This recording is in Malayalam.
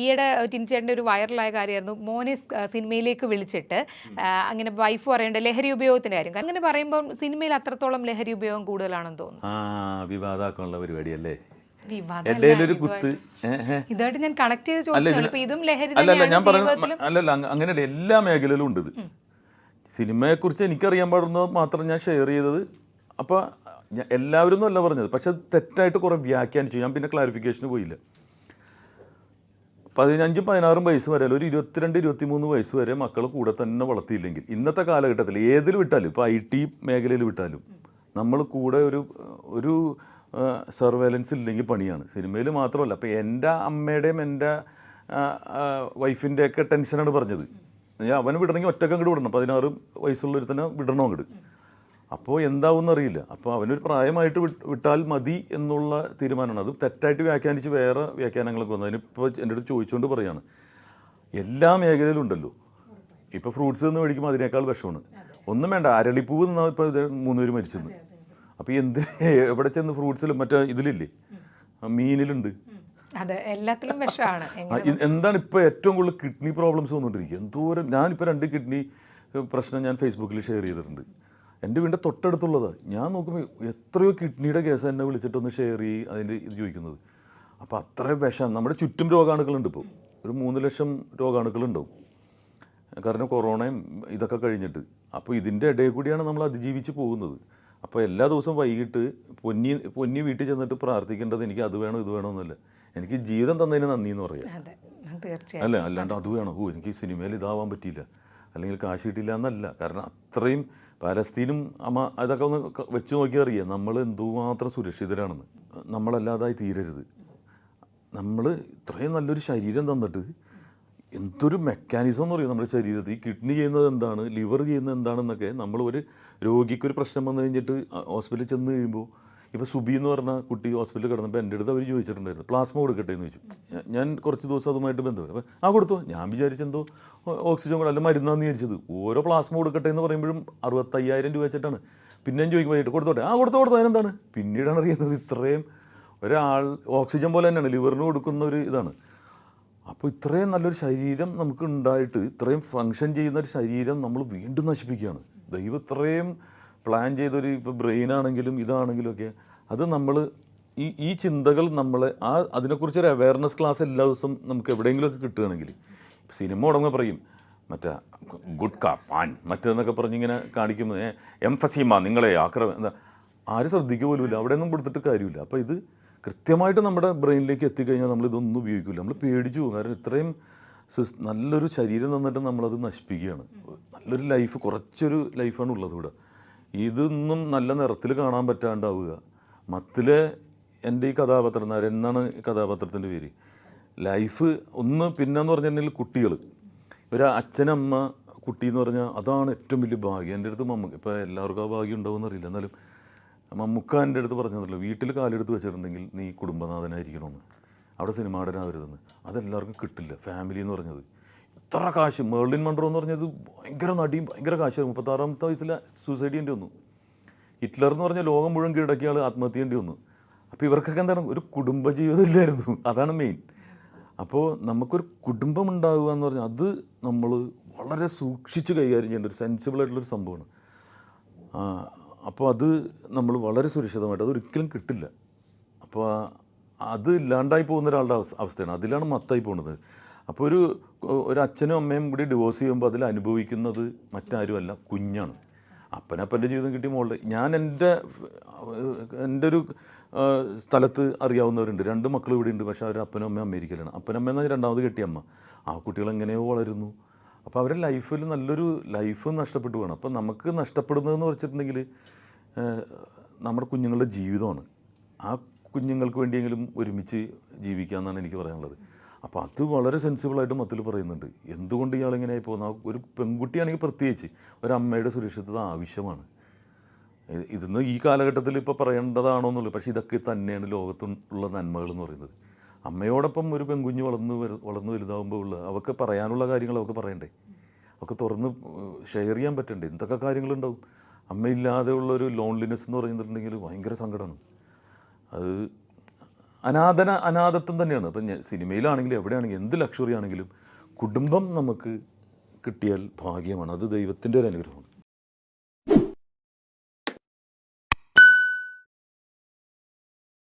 ഈയിടെ ടിൻചേട്ടൻ്റെ ഒരു വൈറലായ കാര്യമായിരുന്നു മോനെ സിനിമയിലേക്ക് വിളിച്ചിട്ട് അങ്ങനെ വൈഫ് പറയേണ്ട ലഹരി ഉപയോഗത്തിൻ്റെ കാര്യം. അങ്ങനെ പറയുമ്പോൾ സിനിമയിൽ അത്രത്തോളം ലഹരി ഉപയോഗം കൂടുതലാണെന്ന് തോന്നുന്നു. വിവാദമാക്കാനുള്ള പരിപാടിയല്ലേ? ഇതായിട്ട് ഞാൻ കണക്ട് ചെയ്ത് ചോദിച്ചു. ഇതും ലഹരി അല്ലല്ല, ഞാൻ പറയുന്നത് അല്ലല്ല, അങ്ങനെയല്ല, എല്ലാ മേഖലയിലും ഉണ്ട് ഇത്. സിനിമയെക്കുറിച്ച് എനിക്കറിയാൻ പാടുന്നത് മാത്രം ഞാൻ ഷെയർ ചെയ്തത്. അപ്പോൾ എല്ലാവരും ഒന്നും അല്ല പറഞ്ഞത്, പക്ഷെ അത് തെറ്റായിട്ട് കുറേ വ്യാഖ്യാനിച്ചു. ഞാൻ പിന്നെ ക്ലാരിഫിക്കേഷന് പോയില്ല. 15-16 വയസ്സ് വരെ, ഒരു 22-23 വയസ്സ് വരെ മക്കൾ കൂടെ തന്നെ വളർത്തിയില്ലെങ്കിൽ ഇന്നത്തെ കാലഘട്ടത്തിൽ ഏതിൽ വിട്ടാലും, ഇപ്പോൾ IT മേഖലയിൽ വിട്ടാലും നമ്മൾ കൂടെ ഒരു സർവൈലൻസ് ഇല്ലെങ്കിൽ പണിയാണ്. സിനിമയിൽ മാത്രമല്ല, അപ്പോൾ എൻ്റെ അമ്മയുടെയും എൻ്റെ വൈഫിൻ്റെയൊക്കെ ടെൻഷനാണ് പറഞ്ഞത്. അവന് വിടണമെങ്കിൽ ഒറ്റക്ക് അങ്ങോട്ട് വിടണം, 16 വയസ്സുള്ളൊരു തന്നെ വിടണം അങ്ങോട്ട്. അപ്പോൾ എന്താവുമെന്ന് അറിയില്ല. അപ്പോൾ അവനൊരു പ്രായമായിട്ട് വിട്ടാൽ മതി എന്നുള്ള തീരുമാനമാണ്. അത് തെറ്റായിട്ട് വ്യാഖ്യാനിച്ച് വേറെ വ്യാഖ്യാനങ്ങളൊക്കെ വന്നു. അതിനിപ്പോൾ എൻ്റെ അടുത്ത് ചോദിച്ചുകൊണ്ട് പറയാണ്, എല്ലാ മേഖലയിലും ഉണ്ടല്ലോ. ഇപ്പോൾ ഫ്രൂട്ട്സ് നിന്ന് മേടിക്കുമ്പോൾ അതിനേക്കാൾ വിഷമാണ്. ഒന്നും വേണ്ട, അരളിപ്പൂവ് നിന്നാൽ ഇപ്പോൾ 3 പേര് മരിച്ചെന്ന്. അപ്പോൾ എവിടെ ചെന്ന് ഫ്രൂട്ട്സിലും മറ്റേ ഇതിലില്ലേ, മീനിലുണ്ട്. എല്ലാത്തിലും വിഷമാണ്. എന്താണ് ഇപ്പോൾ ഏറ്റവും കൂടുതൽ കിഡ്നി പ്രോബ്ലംസ് വന്നുകൊണ്ടിരിക്കുക. എന്തോരം, ഞാനിപ്പോൾ 2 കിഡ്നി പ്രശ്നം ഞാൻ ഫേസ്ബുക്കിൽ ഷെയർ ചെയ്തിട്ടുണ്ട്. എൻ്റെ വീടിൻ്റെ തൊട്ടടുത്തുള്ളതാണ്. ഞാൻ നോക്കുമ്പോൾ എത്രയോ കിഡ്നിയുടെ കേസ് എന്നെ വിളിച്ചിട്ടൊന്ന് ഷെയർ ചെയ്യും അതിൻ്റെ ഇത് ചോദിക്കുന്നത്. അപ്പോൾ അത്രയും വിഷം. നമ്മുടെ ചുറ്റും രോഗാണുക്കളുണ്ട്. ഇപ്പോൾ ഒരു 3 ലക്ഷം രോഗാണുക്കളുണ്ടാവും, കാരണം കൊറോണയും ഇതൊക്കെ കഴിഞ്ഞിട്ട്. അപ്പോൾ ഇതിൻ്റെ ഇടയിൽ കൂടിയാണ് നമ്മൾ അതിജീവിച്ച് പോകുന്നത്. അപ്പോൾ എല്ലാ ദിവസവും വൈകിട്ട് പൊന്നി വീട്ടിൽ ചെന്നിട്ട് പ്രാർത്ഥിക്കേണ്ടത് എനിക്ക് അത് വേണം ഇത് വേണമെന്നല്ല, എനിക്ക് ജീവിതം തന്നതിന് നന്ദി എന്ന് പറയാം. അല്ല, അല്ലാണ്ട് അത് വേണം, എനിക്ക് സിനിമയിൽ ഇതാവാൻ പറ്റിയില്ല അല്ലെങ്കിൽ കാശ് കിട്ടിയില്ല എന്നല്ല. കാരണം അത്രയും പാലസ്തീനും അതൊക്കെ ഒന്ന് വെച്ച് നോക്കിയാൽ അറിയാം നമ്മൾ എന്തുമാത്രം സുരക്ഷിതരാണെന്ന്. നമ്മളല്ലാതായി തീരരുത്. നമ്മൾ ഇത്രയും നല്ലൊരു ശരീരം തന്നിട്ട് എന്തൊരു മെക്കാനിസം എന്ന് പറയും നമ്മുടെ ശരീരത്തിൽ. ഈ കിഡ്നി ചെയ്യുന്നത് എന്താണ്, ലിവർ ചെയ്യുന്നത് എന്താണെന്നൊക്കെ നമ്മൾ ഒരു രോഗിക്കൊരു പ്രശ്നം വന്നു കഴിഞ്ഞിട്ട് ഹോസ്പിറ്റലിൽ ചെന്ന് കഴിയുമ്പോൾ, ഇപ്പോൾ സുബി എന്ന് പറഞ്ഞ കുട്ടി ഹോസ്പിറ്റലിൽ കിടന്നപ്പോൾ എൻ്റെ അടുത്ത് അവർ ചോദിച്ചിട്ടുണ്ടായിരുന്നു പ്ലാസ്മ കൊടുക്കട്ടെ എന്ന് ചോദിച്ചു. ഞാൻ കുറച്ച് ദിവസം അതുമായിട്ട് ബന്ധപ്പെട്ടു. അപ്പോൾ കൊടുത്തു. ഞാൻ വിചാരിച്ചെന്തോ ഓക്സിജൻ കൂടെ അല്ല മരുന്നാന്ന് വിചാരിച്ചത്. ഓരോ പ്ലാസ്മ കൊടുക്കട്ടെ എന്ന് പറയുമ്പോഴും 65,000 രൂപ വെച്ചിട്ടാണ്. പിന്നെയും ചോദിക്കുമ്പോൾ കൊടുത്തോട്ടെ, കൊടുത്തു അതിനെന്താണ്. പിന്നീടാണ് അറിയുന്നത് ഇത്രയും ഒരാൾ ഓക്സിജൻ പോലെ തന്നെയാണ് ലിവറിന് കൊടുക്കുന്ന ഒരു ഇതാണ്. അപ്പോൾ ഇത്രയും നല്ലൊരു ശരീരം നമുക്ക് ഉണ്ടായിട്ട് ഇത്രയും ഫങ്ഷൻ ചെയ്യുന്ന ഒരു ശരീരം നമ്മൾ വീണ്ടും നശിപ്പിക്കുകയാണ്. ദൈവം ഇത്രയും പ്ലാൻ ചെയ്തൊരു, ഇപ്പോൾ ബ്രെയിനാണെങ്കിലും ഇതാണെങ്കിലും ഒക്കെ, അത് നമ്മൾ ഈ ചിന്തകൾ നമ്മളെ അതിനെക്കുറിച്ചൊരു അവയർനെസ് ക്ലാസ് എല്ലാ ദിവസവും നമുക്ക് എവിടെയെങ്കിലുമൊക്കെ കിട്ടുകയാണെങ്കിൽ, സിനിമ തുടങ്ങുമ്പോൾ പറയും മറ്റേ ഗുഡ്ക പാൻ മറ്റേന്നൊക്കെ പറഞ്ഞിങ്ങനെ കാണിക്കുമ്പോൾ എംഫസീമ നിങ്ങളെ എന്താ ആരും ശ്രദ്ധിക്കുക പോലുമില്ല, അവിടെ ഒന്നും കൊടുത്തിട്ട് കാര്യമില്ല. അപ്പോൾ ഇത് കൃത്യമായിട്ട് നമ്മുടെ ബ്രെയിനിലേക്ക് എത്തിക്കഴിഞ്ഞാൽ നമ്മളിതൊന്നും ഉപയോഗിക്കില്ല, നമ്മൾ പേടിച്ചു പോകും. കാരണം ഇത്രയും നല്ലൊരു ശരീരം തന്നിട്ട് നമ്മളത് നശിപ്പിക്കുകയാണ്. നല്ലൊരു ലൈഫ്, കുറച്ചൊരു ലൈഫാണ് ഉള്ളത് ഇവിടെ. ഇതൊന്നും നല്ല നിറത്തിൽ കാണാൻ പറ്റാണ്ടാവുക. മത്തിലെ എൻ്റെ ഈ കഥാപാത്രം എന്നാണ് കഥാപാത്രത്തിൻ്റെ പേര്, ലൈഫ് ഒന്ന്. പിന്നെന്ന് പറഞ്ഞിട്ടുണ്ടെങ്കിൽ കുട്ടികൾ, ഒരു അച്ഛനമ്മ കുട്ടി എന്ന് പറഞ്ഞാൽ അതാണ് ഏറ്റവും വലിയ ഭാഗ്യം. എൻ്റെ അടുത്ത് ഇപ്പോൾ എല്ലാവർക്കും ആ ഭാഗ്യം ഉണ്ടാവുമെന്ന് അറിയില്ല, എന്നാലും മമ്മൂക്ക എൻ്റെ അടുത്ത് പറഞ്ഞതല്ലോ, വീട്ടിൽ കാലെടുത്ത് വെച്ചിട്ടുണ്ടെങ്കിൽ നീ കുടുംബനാഥനായിരിക്കണമെന്ന്, അവിടെ സിനിമാടനാവരുതെന്ന്. അതെല്ലാവർക്കും കിട്ടില്ല. ഫാമിലി എന്ന് പറഞ്ഞത് ഇത്ര കാശ്. മെർലിൻ മൺറോ എന്ന് പറഞ്ഞത് ഭയങ്കര നടിയും ഭയങ്കര കാശ്. 36-ാമത്തെ വയസ്സിൽ സൂസൈഡ് ചെയ്യേണ്ടി വന്നു. ഹിറ്റ്ലർ എന്ന് പറഞ്ഞാൽ ലോകം മുഴുവൻ കീഴടക്കിയ ആൾ ആത്മഹത്യ ചെയ്യേണ്ടി വന്നു. അപ്പോൾ ഇവർക്കൊക്കെ എന്താണ്, ഒരു കുടുംബജീവിതം ഇല്ലായിരുന്നു. അതാണ് മെയിൻ. അപ്പോൾ നമുക്കൊരു കുടുംബം ഉണ്ടാവുക എന്ന് പറഞ്ഞാൽ അത് നമ്മൾ വളരെ സൂക്ഷിച്ച് കൈകാര്യം ചെയ്യേണ്ട ഒരു സെൻസിബിളായിട്ടുള്ളൊരു സംഭവമാണ്. അപ്പോൾ അത് നമ്മൾ വളരെ സുരക്ഷിതമായിട്ട്, അതൊരിക്കലും കിട്ടില്ല. അപ്പോൾ അത് ഇല്ലാണ്ടായി പോകുന്ന ഒരാളുടെ അവസ്ഥയാണ്. അതിലാണ് മത്തായി പോകുന്നത്. അപ്പോൾ ഒരു അച്ഛനും അമ്മയും കൂടി ഡിവോഴ്സ് ചെയ്യുമ്പോൾ അതിൽ അനുഭവിക്കുന്നത് മറ്റാരുമല്ല, കുഞ്ഞാണ്. അപ്പനപ്പൻ്റെ ജീവിതം കിട്ടിയ മോളുടെ, ഞാൻ എൻ്റെ ഒരു സ്ഥലത്ത് അറിയാവുന്നവരുണ്ട്. 2 മക്കൾ ഇവിടെ ഉണ്ട്, പക്ഷേ അവർ അപ്പനും അമ്മയും അമേരിക്കയിലാണ്. അപ്പനമ്മ എന്നാൽ 2ാമത് കെട്ടിയ അമ്മ. ആ കുട്ടികൾ എങ്ങനെയോ വളരുന്നു. അപ്പോൾ അവരുടെ ലൈഫിൽ നല്ലൊരു ലൈഫ് നഷ്ടപ്പെട്ടു പോകണം. അപ്പോൾ നമുക്ക് നഷ്ടപ്പെടുന്നതെന്ന് വെച്ചിട്ടുണ്ടെങ്കിൽ നമ്മുടെ കുഞ്ഞുങ്ങളുടെ ജീവിതമാണ്. ആ കുഞ്ഞുങ്ങൾക്ക് വേണ്ടിയെങ്കിലും ഒരുമിച്ച് ജീവിക്കാമെന്നാണ് എനിക്ക് പറയാനുള്ളത്. അപ്പോൾ അത് വളരെ സെൻസിബിളായിട്ട് മത്തിൽ പറയുന്നുണ്ട്. എന്തുകൊണ്ട് ഇയാളിങ്ങനെയായി പോകുന്ന, ഒരു പെൺകുട്ടിയാണെങ്കിൽ പ്രത്യേകിച്ച് ഒരമ്മയുടെ സുരക്ഷിതത ആവശ്യമാണ്. ഇതൊന്ന് ഈ കാലഘട്ടത്തിൽ ഇപ്പോൾ പറയേണ്ടതാണോ എന്നുള്ളത്, പക്ഷേ ഇതൊക്കെ തന്നെയാണ് ലോകത്തുള്ള നന്മകൾ എന്ന് പറയുന്നത്. അമ്മയോടൊപ്പം ഒരു പെൺകുഞ്ഞ് വളർന്നു വലുതാകുമ്പോൾ അവർക്ക് പറയാനുള്ള കാര്യങ്ങൾ അവർക്ക് പറയണ്ടേ, അവർക്ക് തുറന്ന് ഷെയർ ചെയ്യാൻ പറ്റണ്ടേ. എന്തൊക്കെ കാര്യങ്ങളുണ്ടാവും. അമ്മയില്ലാതെ ഉള്ളൊരു ലോൺലിനെസ് എന്ന് പറയുന്നുണ്ടെങ്കിൽ ഭയങ്കര സങ്കടമാണ്. അത് അനാഥത്വം തന്നെയാണ്. അപ്പം സിനിമയിലാണെങ്കിലും എവിടെയാണെങ്കിലും എന്ത് ലക്ഷറി ആണെങ്കിലും കുടുംബം നമുക്ക് കിട്ടിയാൽ ഭാഗ്യമാണ്. അത് ദൈവത്തിൻ്റെ ഒരു അനുഗ്രഹമാണ്.